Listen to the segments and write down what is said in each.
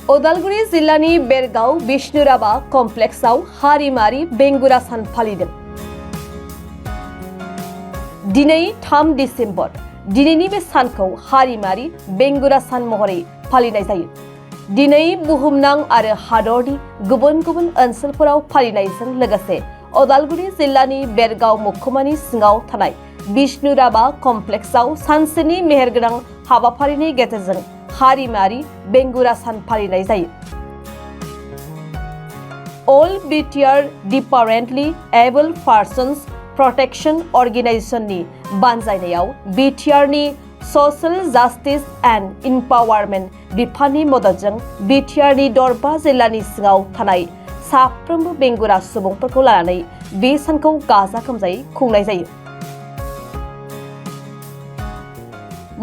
उदालगुरि जिल्लानि बेरगाव बिष्णुराबा कमप्लेक्सआव हारिमारि बेंगुरा सान फालिदों। दिनै 3 डिसेम्बर दिनैनि बे सानखौ हारिमारि बेंगुरा सान महरै फालिनाय जायो। दिनै बुहुमनां आरो हादरनि गुबुन गुबुन ओनसोलफोराव फालिनायजों लोगोसे उदालगुरि जिल्लानि बेरगाव महकुमानि सिङाव थानाय बिष्णुराबा कमप्लेक्सआव सानसेनि मेहेरगोनां हाबाफारिनि गेजेरजों हारिमारि बेंगुरा सान फालिनाय जायो। All BTR Differently Able Persons Protection Organizationनि बानजायनायाव BTRनि स'सियेल जास्टिस एन्ड इम्पावारमेन्ट बिफाननि मददजों BTRनि दरबा जिल्लानि सिङाव थानाय साफ्रोमबो बेंगुरा सुबुंफोरखौ लानानै बे सानखौ गाजा गोमजायै खुंनाय जायो।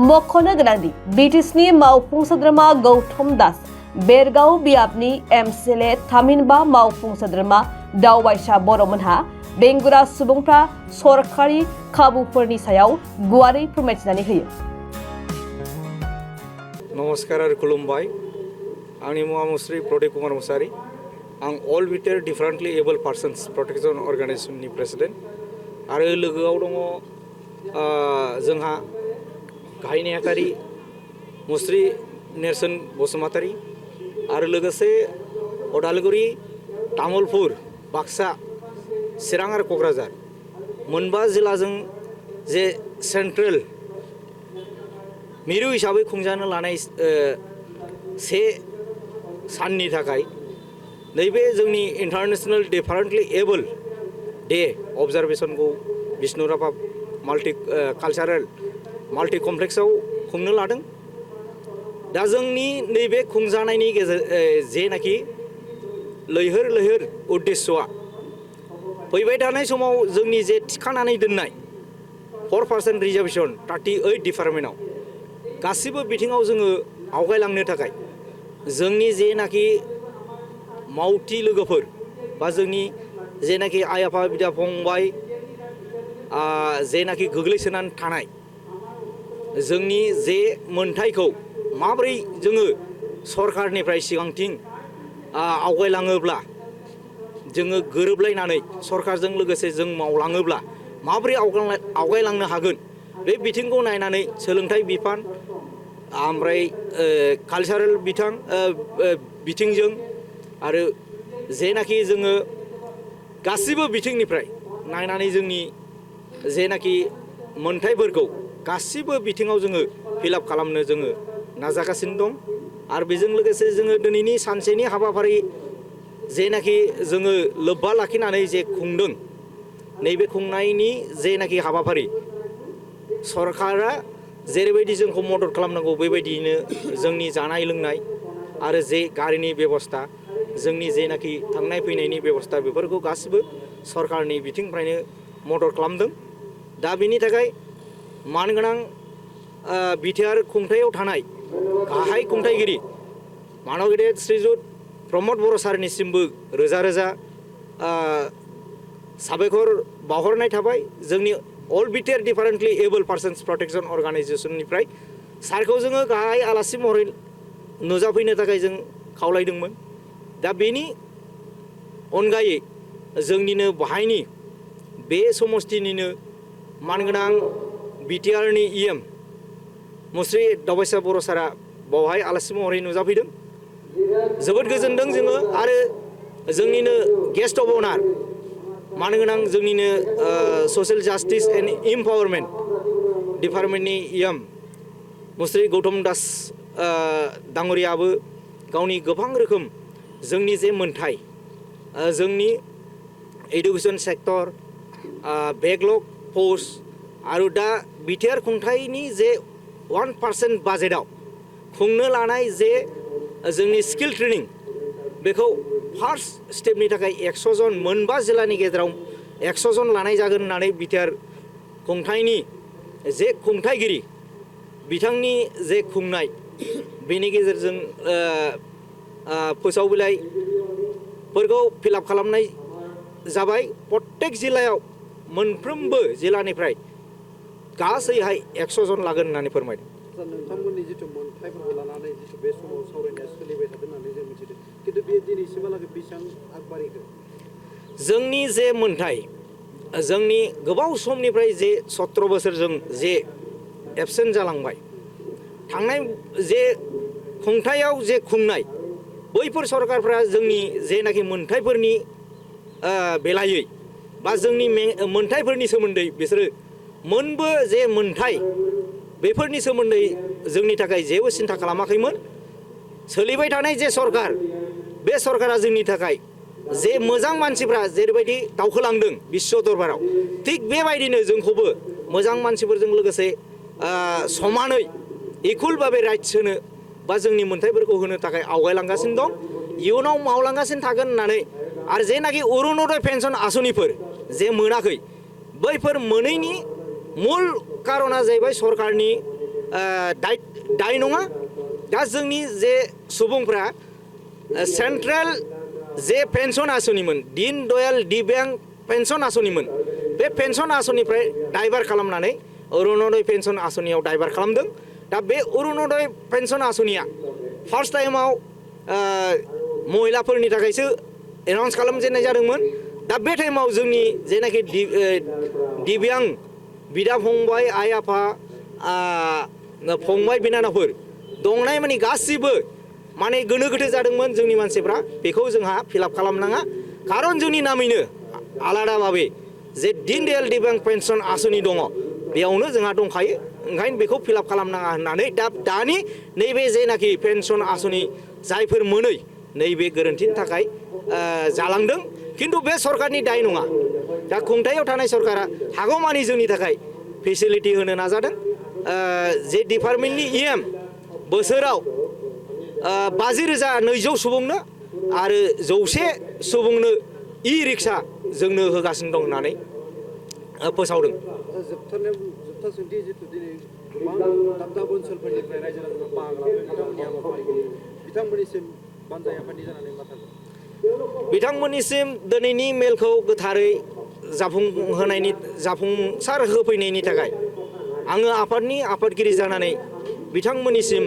मख'नो गोनांदि बिटिसिनि मावफुं सोद्रोमा गौतम दास, बेरगाव बियाबनि MCLA थामहिनबा मावफुं सोद्रोमा दावबायसा बर'मोनहा बेंगुरा सुबुंफ्रा सरकारि खाबुफोरनि सायाव गुवारै फोरमायथिनानै होयो। नमस्कार आरो खुलुमबाय। आंनि मुङा मुस्रि प्रदीप कुमार मुसाहारि। आं all BTR differently able persons protection अर्गानाइजेशननि प्रेसिडेन्ट आरो लोगोआव दङ जोंहा गाहाय नेहाथारि मुस्रि नेरसोन बसुमतारी आरो लोगोसे उदालगुरि, तामुलपुर, बाक्सा, चिरां आरो क'क्राझार मोनबा जिल्लाजों जे सेन्ट्रेल मिरु हिसाबै खुंजानो लानाय से साननि थाखाय नैबे जोंनि international differently able day अबजारभेशनखौ बिष्णुराभा cultural multi कमप्लेक्सआव खुंनो लादों। दा जोंनि नैबे खुंजानायनि जेनाखि लैहोर लैहोर उद्देश्यआ फैबाय थानाय समाव जोंनि जे थिखानानै दोननाय 4% रिजार्भेसन 38 डिपार्टमेन्टआव गासिबो बिथिङाव जोङो आवगायलांनो थाखाय जोंनि जेनाखि मावथि लोगोफोर बा जोंनि जेनाखि आइ आफा बिदा फंबाय जेनाखि गोग्लैसोनानै थानाय जोंनि जे मोनथायखौ माबोरै जोङो सरकारनिफ्राय सिगांथिं आवगायलाङोब्ला जोङो गोरोबलायनानै सरकारजों लोगोसे जों मावलाङोब्ला माबोरै आवगायलांनो हागोन बे बिथिंखौ नायनानै सोलोंथाइ बिफान ओमफ्राय कालचारेल बिथिंजों आरो जेनाखि जोङो गासिबो बिथिंनिफ्राय नायनानै जोंनि जेनाखि मोनथायफोरखौ गासिबो बिथिङाव जोङो फिलआप खालामनो जोङो नाजागासिनो दं। आरो बेजों लोगोसे जोङो दिनैनि सानसेनि हाबाफारि जेनाखि जोङो लोब्बा लाखिनानै जे खुंदों नैबे खुंनायनि जेनाखि हाबाफारि सरकारा जेरैबायदि जोंखौ मदद खालामनांगौ बेबायदियैनो जोंनि जानाय लोंनाय आरो जे गारिनि बेबस्था जोंनि जेनाखि थांनाय फैनायनि बेबस्था बेफोरखौ गासिबो सरकारनि बिथिंनिफ्रायनो मदद खालामदों। दा बेनि थाखाय मानगोनां बिटिआर खुंथायाव थानाय गाहाय खुंथायगिरि मानगेदेर श्रीजुत प्रमद बर' सारनिसिमबो रोजा रोजा साबायखर बावहरनाय थाबाय। जोंनि all BTR differently able persons protection अर्गानाइजेशननिफ्राय सारखौ जोङो गाहाय आलासि महरै नुजाफैनो थाखाय जों खावलायदोंमोन। दा बेनि अनगायै जोंनिनो बाहायनि बे समस्तिनिनो मानगोनां बिटिआरनि EM मुस्रि दावबायसा बर' सारा बावहाय आलासि महरै नुजाफैदों। जोबोद गोजोनदों जोङो आरो जोंनिनो गेस्ट अफ अनार मानगोनां जोंनिनो स'सियेल जास्टिस एन्ड इम्पावारमेन्ट डिपार्टमेन्टनि EM मुस्रि गौतम दास दाङ'रियाबो गावनि गोबां रोखोम जोंनि जे मोनथाय जोंनि एडुकेसन सेक्टर बेकलग पस्ट आरो दा बिटिआर खुंथायनि जे 1% बाजेटआव खुंनो लानाय जे जोंनि स्किल ट्रेनिं बेखौ फार्स्ट स्टेपनि थाखाय 100 जन मोनबा जिल्लानि गेजेराव 100 जन लानाय जागोन होननानै बिटिआर खुंथायनि जे खुंथायगिरि बिथांनि जे खुंनाय बेनि गेजेरजों फोसाव बिलाइफोरखौ फिलआप खालामनाय जाबाय। प्रत्येक जिल्लायाव मोनफ्रोमबो जिल्लानिफ्राय गासैहाय 100 जन लागोन होननानै फोरमायदों। नोंथांमोननि जिथु मोनथायफोरखौ लानानै जिथु बे समाव सावरायनाया सोलिबाय थादों होननानै जों मिथिदों खिन्थु बे दिनैसिमहालागै बेसेबां आगबारिखो जोंनि जे मोनथाय जोंनि गोबाव समनिफ्राय जे 17 बोसोरजों जे एबसेन्ट जालांबाय थांनाय जे खुंथायाव जे खुंनाय बैफोर सरकारफ्रा जोंनि जेनाखि मोनथायफोरनि बेलायै बा जोंनि मोनथायफोरनि सोमोन्दै बिसोरो मोनबो जे मोनथाय बेफोरनि सोमोन्दै जोंनि थाखाय जेबो सिन्था खालामाखैमोन सोलिबाय थानाय जे सरकार बे सरकारा जोंनि थाखाय जे मोजां मानसिफ्रा जेरैबायदि दावखोलांदों बिश्व दरबाराव थिग बेबायदिनो जोंखौबो मोजां मानसिफोरजों लोगोसे समानै इकुवल भाबै राइट्स होनो बा जोंनि मोनथायफोरखौ होनो थाखाय आवगायलांगासिनो दं इयुनाव मावलांगासिनो थागोन होननानै आरो जेनाखि अरुणोदय पेन्सन आसनिफोर जे मोनाखै बैफोर मोनैनि मुल कारना जाहैबाय सरकारनि दाय नङा दा जोंनि जे सुबुंफ्रा सेन्ट्रेल जे पेन्सन आसनिमोन दीन दयाल दिव्यांग पेन्सन आसनिमोन बे पेन्सन आसनिफ्राय डाइभार्ट खालामनानै अरुणोदय पेन्सन आसनियाव डाइभार्ट खालामदों दा बे अरुणोदय पेन्सन आसनिया फार्स्ट टाइमाव महिलाफोरनि थाखायसो एनाउन्स खालामजेननाय जादोंमोन दा बे टाइमाव जोंनि जेनाखि दिव्यांग बिदा फंबाय आइ आफा फंबाय बिनानावफोर दंनाय माने गासिबो माने गोनो गोथो जादोंमोन जोंनि मानसिफ्रा बेखौ जोंहा फिलाप खालामनाङा खारन जोंनि नामैनो आलादा भाबै जे दीन दयाल दिव्यांग पेन्सन आसनि दङ बेयावनो जोंहा दंखायो ओंखायनो बेखौ फिलाप खालामनाङा होननानै दानि नैबे जेनाखि पेन्सन आसनि जायफोर मोनै नैबे गोरोन्थिनि थाखाय जालांदों खिन्थु बे सरकारनि दाय नङा दा खुंथायाव थानाय सरकारा हागौमानि जोंनि थाखाय फेसिलिटि होनो नाजादों जे डिपार्टमेन्टनि इएम बोसोराव 50,200 सुबुंनो आरो 100 सुबुंनो इ रिक्सा जोंनो होगासिनो दं होननानै फोसावदों जोबथा सोंथि जिथु दिनै गोबां दाब दाब ओनसोलफोरनिफ्राय रायजो राजाफोरा बाहागो लादों बिथांमोननि हाबाफारिखौ बिथांमोननिसिम बानजाय आफादनि जानानै मा थागोन बिथांमोननिसिम दिनैनि मेलखौ गोथारै जाफुंसार होफैनायनि थाखाय आङो आफादनि आफादगिरि जानानै बिथांमोननिसिम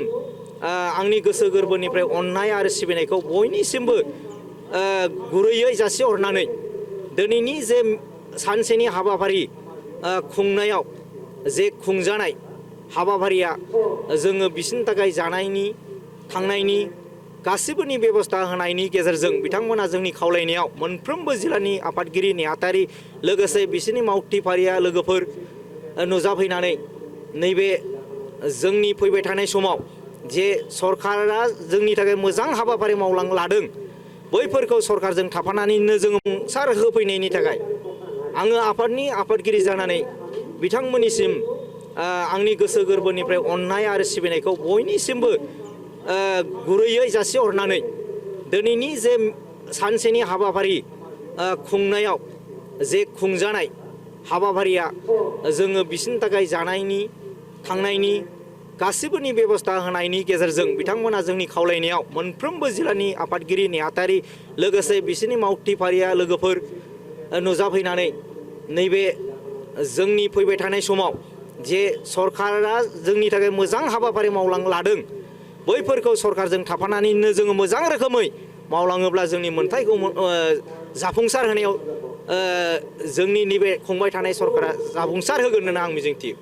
आंनि गोसो गोरबोनिफ्राय अननाय आरो सिबिनायखौ बयनिसिमबो गुरैयै जासिहरनानै दिनैनि जे सानसेनि हाबाफारि खुंनायाव जे खुंजानाय हाबाफारिया जोङो बिसोरनि थाखाय जानायनि थांनायनि गासिबोनि बेबस्था होनायनि गेजेरजों बिथांमोना जोंनि खावलायनायाव मोनफ्रोमबो जिल्लानि आफादगिरि नेहाथारि लोगोसे बिसोरनि मावथि फारिया लोगोफोर नुजाफैनानै नैबे जोंनि फैबाय थानाय समाव जे सरकारा जोंनि थाखाय मोजां हाबाफारि लादों बैफोरखौ सरकारजों थाफानानैनो जोङो जाफुंसार होफैनायनि थाखाय आङो आफादनि आफादगिरि जानानै बिथांमोननिसिम आंनि गोसो गोरबोनिफ्राय अननाय आरो सिबिनायखौ बयनिसिमबो गुरैयै जासिहरनानै दिनैनि जे सानसेनि हाबाफारि खुंनायाव जे खुंजानाय हाबाफारिया जोङो बिसोरनि थाखाय जानायनि थांनायनि गासिबोनि बेबस्था होनायनि गेजेरजों बिथांमोना जोंनि खावलायनायाव मोनफ्रोमबो जिल्लानि आफादगिरि नेहाथारि लोगोसे बिसोरनि मावथि फारिया लोगोफोर नुजाफैनानै नैबे जोंनि फैबाय थानाय समाव जे सरकारा जोंनि थाखाय मोजां हाबाफारि लादों बैफोरखौ सरकारजों थाफानानैनो जोङो मोजां रोखोमै मावलाङोब्ला जोंनि मोनथायखौ जाफुंसार होनायाव जोंनि नैबे खुंबाय थानाय सरकारा जाफुंसार होगोन होनना आं मिजिंथियो।